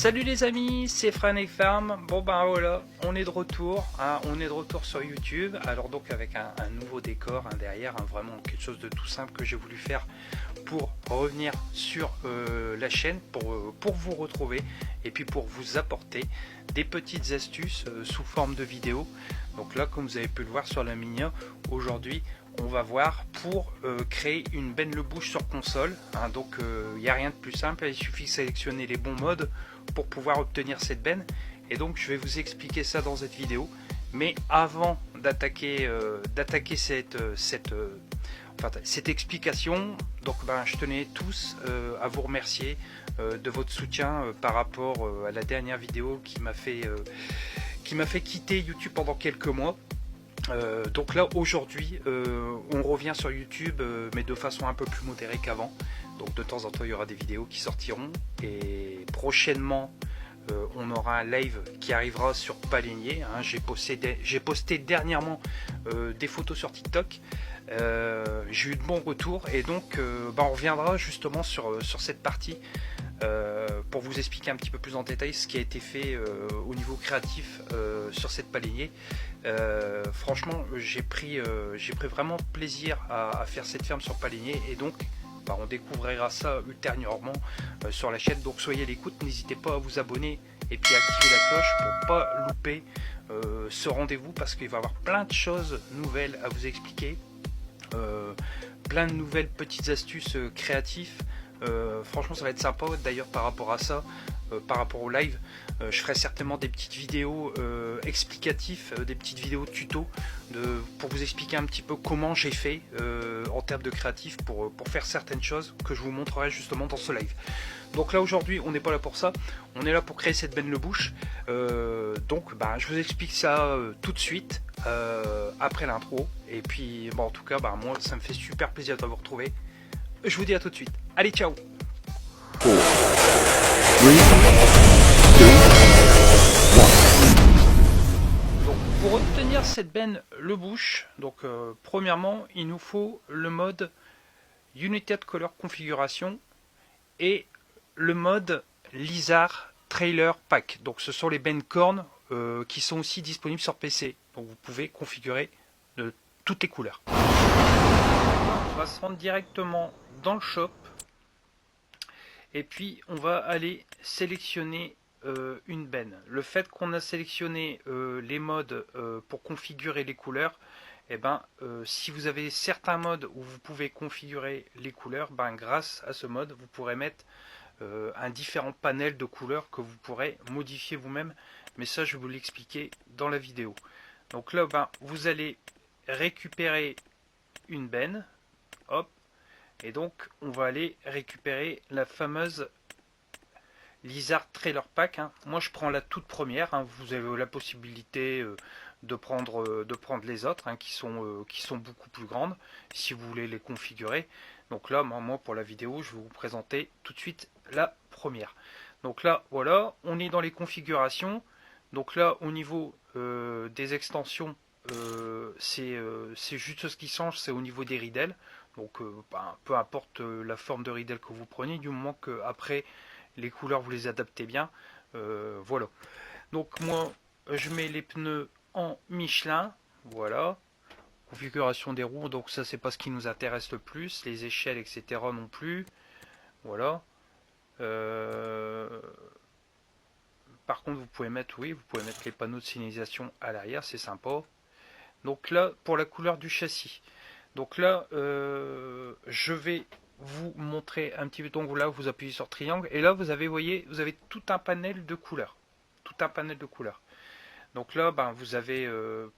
Salut les amis, c'est Frank Farm. Bon ben voilà, on est de retour, on est de retour sur YouTube. Alors donc avec un nouveau décor derrière, vraiment quelque chose de tout simple que j'ai voulu faire pour revenir sur la chaîne, pour vous retrouver et puis pour vous apporter des petites astuces sous forme de vidéo. Donc là, comme vous avez pu le voir sur la mini, aujourd'hui on va voir pour créer une benne le bouche sur console. Donc il n'y a rien de plus simple, il suffit de sélectionner les bons modes pour pouvoir obtenir cette benne. Et donc je vais vous expliquer ça dans cette vidéo. Mais avant d'attaquer cette explication, donc je tenais tous à vous remercier de votre soutien par rapport à la dernière vidéo qui m'a fait quitter YouTube pendant quelques mois. Donc là aujourd'hui on revient sur YouTube mais de façon un peu plus modérée qu'avant. Donc de temps en temps il y aura des vidéos qui sortiront et prochainement on aura un live qui arrivera sur Paligné. J'ai posté dernièrement des photos sur TikTok. J'ai eu de bons retours et donc on reviendra justement sur cette partie pour vous expliquer un petit peu plus en détail ce qui a été fait au niveau créatif sur cette Paligné. Franchement j'ai pris vraiment plaisir à faire cette ferme sur Paligné et donc on découvrira ça ultérieurement sur la chaîne. Donc soyez à l'écoute, n'hésitez pas à vous abonner et puis à activer la cloche pour pas louper ce rendez-vous parce qu'il va y avoir plein de choses nouvelles à vous expliquer, plein de nouvelles petites astuces créatives. Franchement ça va être sympa. D'ailleurs par rapport à ça, par rapport au live, je ferai certainement des petites vidéos explicatives, des petites vidéos tuto pour vous expliquer un petit peu comment j'ai fait en termes de créatif pour faire certaines choses que je vous montrerai justement dans ce live. Donc là aujourd'hui on n'est pas là pour ça, on est là pour créer cette benne le bouche. Donc je vous explique ça tout de suite après l'intro. Et puis en tout cas moi ça me fait super plaisir de vous retrouver. Je vous dis à tout de suite. Allez, ciao. Donc, pour obtenir cette benne le bouche, donc premièrement, il nous faut le mode United Color Configuration et le mode Lizard Trailer Pack. Donc, ce sont les bennes cornes qui sont aussi disponibles sur PC. Donc, vous pouvez configurer de toutes les couleurs. On va se rendre directement dans le shop et puis on va aller sélectionner une benne. Le fait qu'on a sélectionné les modes pour configurer les couleurs, si vous avez certains modes où vous pouvez configurer les couleurs, grâce à ce mode vous pourrez mettre un différent panel de couleurs que vous pourrez modifier vous-même, mais ça je vais vous l'expliquer dans la vidéo. Donc là vous allez récupérer une benne, hop, et donc on va aller récupérer la fameuse Lizard Trailer Pack. Moi je prends la toute première, vous avez la possibilité de prendre les autres qui sont beaucoup plus grandes si vous voulez les configurer. Donc là moi pour la vidéo je vais vous présenter tout de suite la première. Donc là voilà, on est dans les configurations. Donc là au niveau des extensions, c'est juste ce qui change, c'est au niveau des ridelles. Donc peu importe la forme de ridelle que vous prenez, du moment que après les couleurs vous les adaptez bien. Voilà. Donc moi je mets les pneus en Michelin. Voilà. Configuration des roues, donc ça c'est pas ce qui nous intéresse le plus. Les échelles etc non plus. Voilà. Par contre vous pouvez mettre les panneaux de signalisation à l'arrière, c'est sympa. Donc là pour la couleur du châssis. Donc là, je vais vous montrer un petit peu. Donc là, vous appuyez sur triangle et là, vous avez tout un panel de couleurs. Tout un panel de couleurs. Donc là, vous avez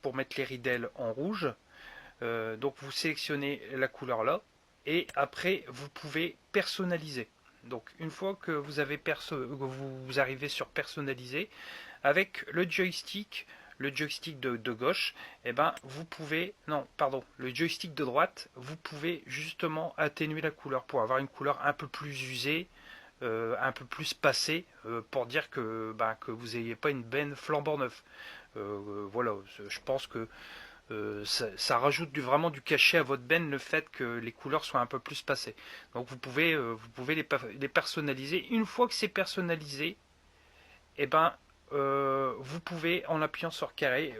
pour mettre les ridelles en rouge. Donc vous sélectionnez la couleur là et après vous pouvez personnaliser. Donc une fois que vous arrivez sur personnaliser avec le joystick de gauche, vous pouvez, le joystick de droite, vous pouvez justement atténuer la couleur pour avoir une couleur un peu plus usée, un peu plus passée, pour dire que vous n'ayez pas une benne flambant neuve. Voilà, je pense que ça rajoute vraiment du cachet à votre benne, le fait que les couleurs soient un peu plus passées. Donc vous pouvez les personnaliser. Une fois que c'est personnalisé, et ben vous pouvez en appuyant sur carré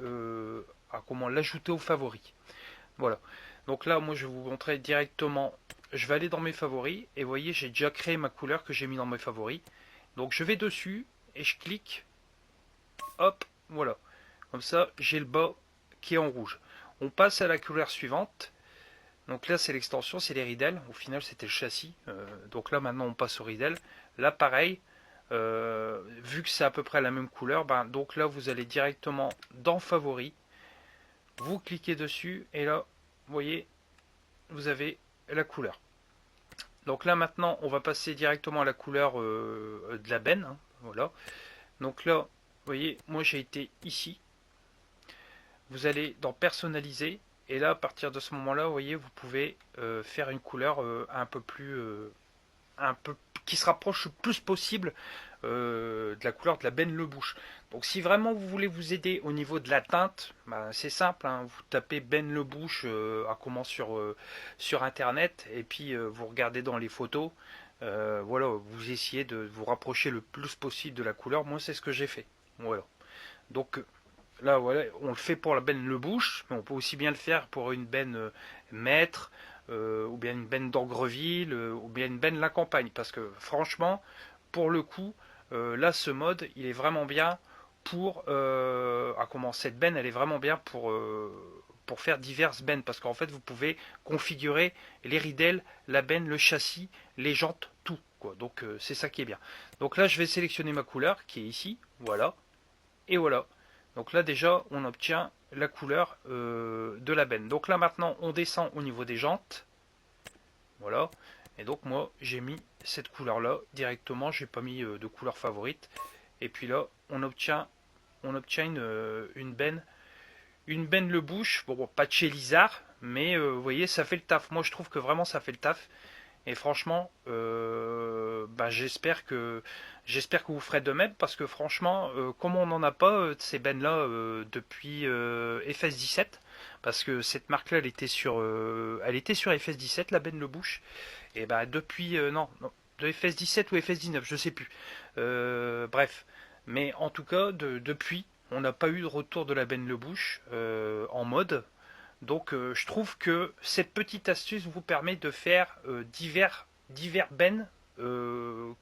comment l'ajouter aux favoris. Voilà. Donc là, moi, je vais vous montrer directement. Je vais aller dans mes favoris et vous voyez, j'ai déjà créé ma couleur que j'ai mis dans mes favoris. Donc je vais dessus et je clique. Hop, voilà. Comme ça, j'ai le bas qui est en rouge. On passe à la couleur suivante. Donc là, c'est l'extension, c'est les ridelles. Au final, c'était le châssis. Donc là, maintenant, on passe au ridelles. Là, pareil. Vu que c'est à peu près la même couleur, ben, donc là, vous allez directement dans favoris. Vous cliquez dessus et là, vous voyez, vous avez la couleur. Donc là maintenant on va passer directement à la couleur de la benne, hein, voilà. Donc là, vous voyez, moi j'ai été ici. Vous allez dans personnaliser et là à partir de ce moment là, vous voyez, vous pouvez faire une couleur un peu plus qui se rapproche le plus possible de la couleur de la benne le bouche. Donc si vraiment vous voulez vous aider au niveau de la teinte, bah, c'est simple, hein, vous tapez benne le bouche à comment sur internet et puis vous regardez dans les photos, voilà, vous essayez de vous rapprocher le plus possible de la couleur. Moi c'est ce que j'ai fait, voilà. Donc là voilà, on le fait pour la benne le bouche, mais on peut aussi bien le faire pour une benne maître, ou bien une benne d'Angreville, ou bien une benne la campagne, parce que franchement, pour le coup, là ce mode il est vraiment bien pour cette benne elle est vraiment bien pour faire diverses bennes, parce qu'en fait vous pouvez configurer les ridelles, la benne, le châssis, les jantes, tout quoi. Donc c'est ça qui est bien. Donc là je vais sélectionner ma couleur qui est ici, voilà, et voilà. Donc là déjà on obtient la couleur de la benne. Donc là maintenant on descend au niveau des jantes, voilà. Et donc moi j'ai mis cette couleur là directement, j'ai pas mis de couleur favorite. Et puis là on obtient une benne le bouche, bon pas de chez Lizard, mais vous voyez ça fait le taf. Moi je trouve que vraiment ça fait le taf. Et franchement, bah, j'espère que vous ferez de même, parce que franchement, comme on n'en a pas de ces bennes là depuis FS17, parce que cette marque là elle était sur FS17, la benne le bouche, et bah depuis non, de FS17 ou FS19 je sais plus, bref, mais en tout cas depuis on n'a pas eu de retour de la benne le bouche en mode. Donc je trouve que cette petite astuce vous permet de faire divers bennes que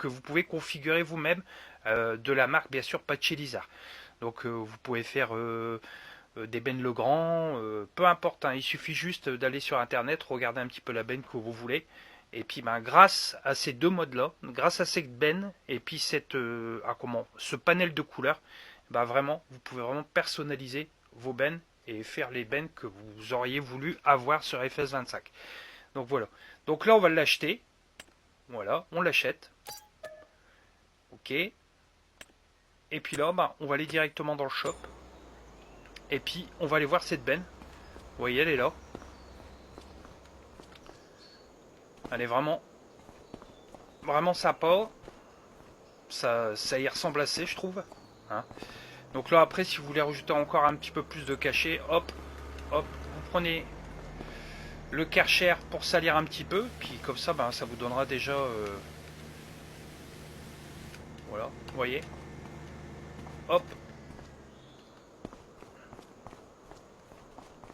vous pouvez configurer vous-même, de la marque bien sûr Patchy Lizard. Donc vous pouvez faire des bennes Legrand, peu importe, hein, il suffit juste d'aller sur internet, regarder un petit peu la benne que vous voulez. Et puis ben, grâce à ces deux modes là, grâce à cette benne et puis ce panel de couleurs, ben, vraiment vous pouvez vraiment personnaliser vos bennes et faire les bennes que vous auriez voulu avoir sur FS25. Donc voilà. Donc là on va l'acheter. Voilà, on l'achète. Ok. Et puis là, bah, on va aller directement dans le shop. Et puis on va aller voir cette benne. Vous voyez, elle est là. Elle est vraiment sympa. Ça y ressemble assez, je trouve. Hein. Donc là après, si vous voulez rajouter encore un petit peu plus de cachet, hop, hop, vous prenez le Karcher pour salir un petit peu, puis comme ça, ben, ça vous donnera déjà, voilà, vous voyez, hop,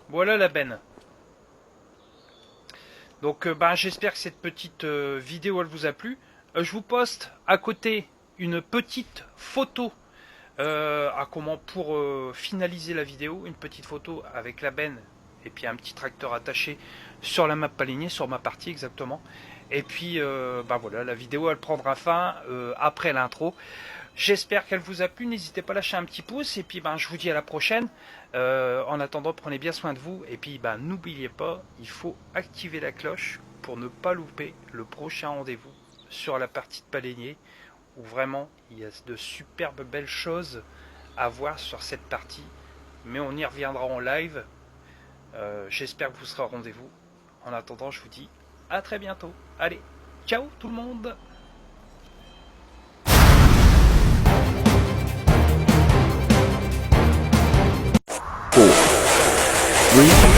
voilà la benne. Donc ben, j'espère que cette petite vidéo elle vous a plu. Je vous poste à côté une petite photo pour finaliser la vidéo, une petite photo avec la benne et puis un petit tracteur attaché sur la map alignée, sur ma partie exactement. Et puis bah voilà, la vidéo elle prendra fin après l'intro. J'espère qu'elle vous a plu, n'hésitez pas à lâcher un petit pouce et puis ben, je vous dis à la prochaine. En attendant, prenez bien soin de vous et puis ben, n'oubliez pas, il faut activer la cloche pour ne pas louper le prochain rendez-vous sur la partie de Palénier, où vraiment il y a de superbes belles choses à voir sur cette partie, mais on y reviendra en live. J'espère que vous serez au rendez-vous. En attendant, je vous dis à très bientôt. Allez, ciao tout le monde. 4, 3,